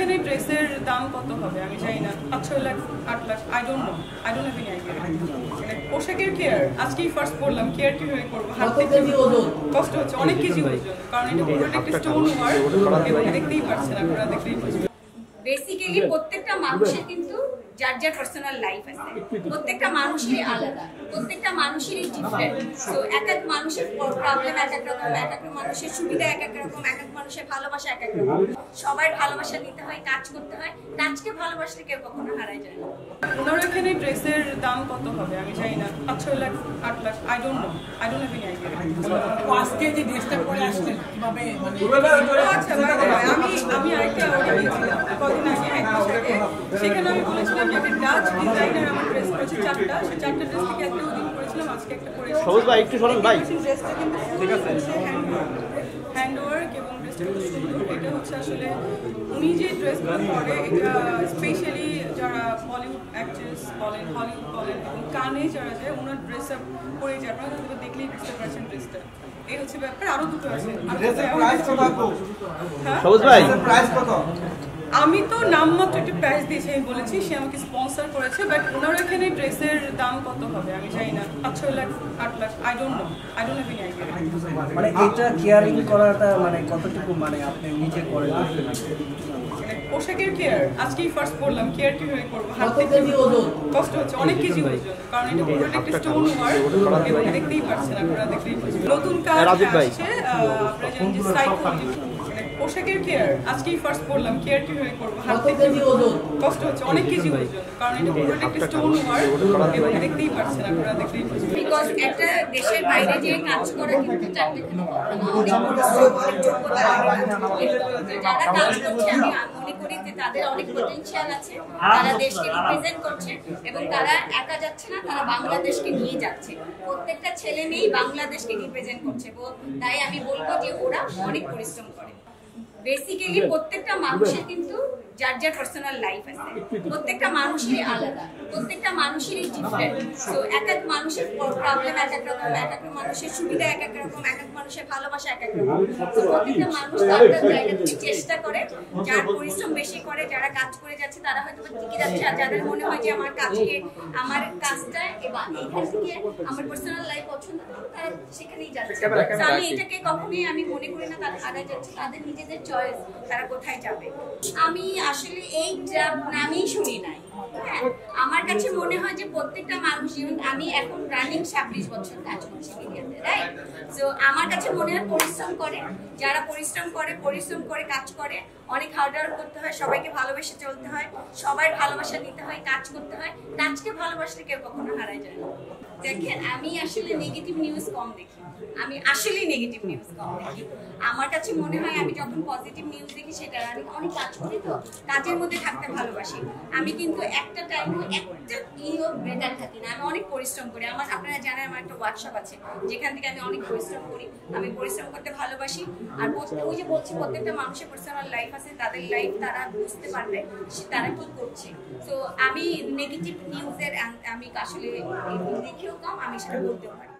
এখানে ড্রেসের দাম কত হবে আমি জানি না, 5-6 lakh 8 lakh, I don't know, I don't have any idea. পোশাকের কেয়ার আজকেই ফার্স্ট পড়লাম, কেয়ার কিভাবে করবো, হাতে কষ্ট হচ্ছে, অনেক কেজি ওজন, কারণ এটা পুরোটা একটা স্টোন ওয়ার্ক এবং দেখতেই পাচ্ছেন আপনারা, দেখতেই পাচ্ছেন। বেসিক্যালি প্রত্যেকটা মানুষের কিন্তু যার যার পার্সোনাল লাইফ আছে, প্রত্যেকটা মানুষেরই আলাদা, প্রত্যেকটা মানুষেরই ডিফারেন্ট। সো এক এক মানুষের প্রবলেম এক এক রকম, এক এক মানুষের সুবিধা এক এক রকম, এক এক মানুষের ভালোবাসা এক এক রকম। সবার ভালোবাসা নিতে হয়, কাজ করতে হয়, কাজকে ভালোবাসলে কেউ কখনো হারায় যায় না। ওনার এখানে ড্রেসের দাম কত হবে আমি জানি না, 5-6 lakh 8 lakh, I don't know, I don't have any idea. আজকে যে ড্রেসটা পরে আসলেন কিভাবে মানে আচ্ছা আমি আরেকটা অর্ডার দিয়েছিলাম কদিন আগে, এক মাস আগে, সেখানে আমি বলেছিলাম যে একটা ডাচ ডিজাইনার আমার ড্রেস করেছে 4টা, সেই 4টা ড্রেস থেকে একটা ওদিন করেছিলাম, আজকে একটা করেছি। সবুজ ভাই একটু সরেন ভাই। ড্রেসটা কিন্তু ঠিক আছে, হ্যান্ড ওয়ার্ক এবং ড্রেসটা খুব সুন্দর। এটা হচ্ছে আসলে উনি যে ড্রেসগুলো পরে, এটা স্পেশালি যারা বলিউড অ্যাক্ট্রেস বলেন, হলিউড বলেন এবং কানে যারা যায়, ওনার ড্রেস আপ পরে যায়, আপনারা হয়তো দেখলেই বুঝতে পারছেন ড্রেসটা। এই হচ্ছে ব্যাপার, আরো দুটো আছে। সবুজ ভাই প্রাইস কত? আমি তো নামমাত্র একটা প্রাইস দিয়েছি, আমি বলেছি সে আমাকে স্পন্সর করেছে, বাট ওনার এখানে ড্রেসের দাম কত হবে আমি জানি না, 5-6 lakh 8 lakh, I don't know, I don't have any idea. মানে এটা কেয়ারিং করাটা মানে কতটুকু মানে আপনি নিজে করেন? পোশাকের কেয়ার আজকেই ফার্স্ট পড়লাম, কেয়ার কিভাবে করবো, হাতে কষ্ট হচ্ছে, অনেক কেজি ওজন, কারণ এটা পুরোটা একটা স্টোন ওয়ার্ক এবং দেখতেই পাচ্ছেন আপনারা, দেখতেই পাচ্ছেন। নতুন কাজ আসছে, আপনারা জানেন যে সাইকোলজি পোশাকের কেয়ার আজকেই ফার্স্ট পড়লাম, কেয়ার কিভাবে করবো, হাতে কষ্ট হচ্ছে, অনেক কেজি ওজন, কারণ এটা পুরোটা একটা স্টোন ওয়ার্ক এবং দেখতেই পাচ্ছেন আপনারা, দেখতেই পাচ্ছেন। বিকজ একটা দেশের বাইরে যে কাজ করা কিন্তু চাকরিখানি অনেক যোগ্যতা লাগে। যারা কাজ করছে আমি মনে করি যে তাদের অনেক পটেনশিয়াল আছে, তারা দেশকে রিপ্রেজেন্ট করছে এবং তারা একা যাচ্ছে না, তারা বাংলাদেশকে নিয়ে যাচ্ছে। প্রত্যেকটা ছেলে মেয়েই বাংলাদেশকে রিপ্রেজেন্ট করছে, তাই আমি বলবো যে ওরা অনেক পরিশ্রম করে। বেসিক্যালি প্রত্যেকটা মানুষের কিন্তু যার যার পার্সোনাল লাইফ আছে, প্রত্যেকটা মানুষেরই আলাদা, প্রত্যেকটা মানুষেরই ডিফারেন্ট। সো এক এক মানুষের প্রবলেম এক এক রকম, এক এক মানুষের সুবিধা এক এক রকম, এক এক মানুষের ভালোবাসা এক এক রকম। তো প্রত্যেকটা মানুষ তার জায়গা থেকে চেষ্টা করে, যার পরিশ্রম বেশি করে, যারা কাজ করে যাচ্ছে তারা হয়তো টিকে যাচ্ছে, আর যাদের মনে হয় যে আমার কাজটা এবার এইখান থেকে আমার পার্সোনাল লাইফ পছন্দ, তারা সেখানেই যাচ্ছে। তো আমি এটাকে কখনোই আমি মনে করি না তারা হারায় যাচ্ছে, তাদের নিজেদের চয়েস তারা কোথায় যাবে। আমি আসলে এই নামই শুনি নাই। হ্যাঁ, আমার কাছে মনে হয় যে প্রত্যেকটা মানুষ, আমি এখন রানিং 26 বছর কাজ করছি মিডিয়াতে, রাইট? সো আমার কাছে মনে হয় পরিশ্রম করে, যারা পরিশ্রম করে কাজ করে, অনেক হার্ড ওয়ার্ক করতে হয়, সবাইকে ভালোবেসে চলতে হয়, সবার ভালোবাসা নিতে হয়, কাজ করতে হয়, কাজকে ভালোবাসলে কেউ কখনো হারায় যায় না। দেখেন আমি আসলে নেগেটিভ নিউজ কম দেখি, আমি আসলে নেগেটিভ নিউজ কম দেখি। আমার কাছে মনে হয় আমি যখন পজিটিভ নিউজ দেখি, সেটা আমি অনেক কাজ করি, তো কাজের মধ্যে থাকতে ভালোবাসি। আমি কিন্তু একটা টাইম একটা বেটার থাকি না, আমি অনেক পরিশ্রম করি। আপনারা জানেন আমার একটা ওয়ার্কশপ আছে, যেখান থেকে আমি অনেক পরিশ্রম করি। আমি পরিশ্রম করতে ভালোবাসি। আর ওই যে বলছি, প্রত্যেকটা মানুষের পার্সোনাল লাইফ আছে, তাদের লাইফ তারা বুঝতে পারবে তারা কি করছে। তো আমি নেগেটিভ নিউজের আমি আসলে দেখিও কম, আমি সেটা বলতেও পারি।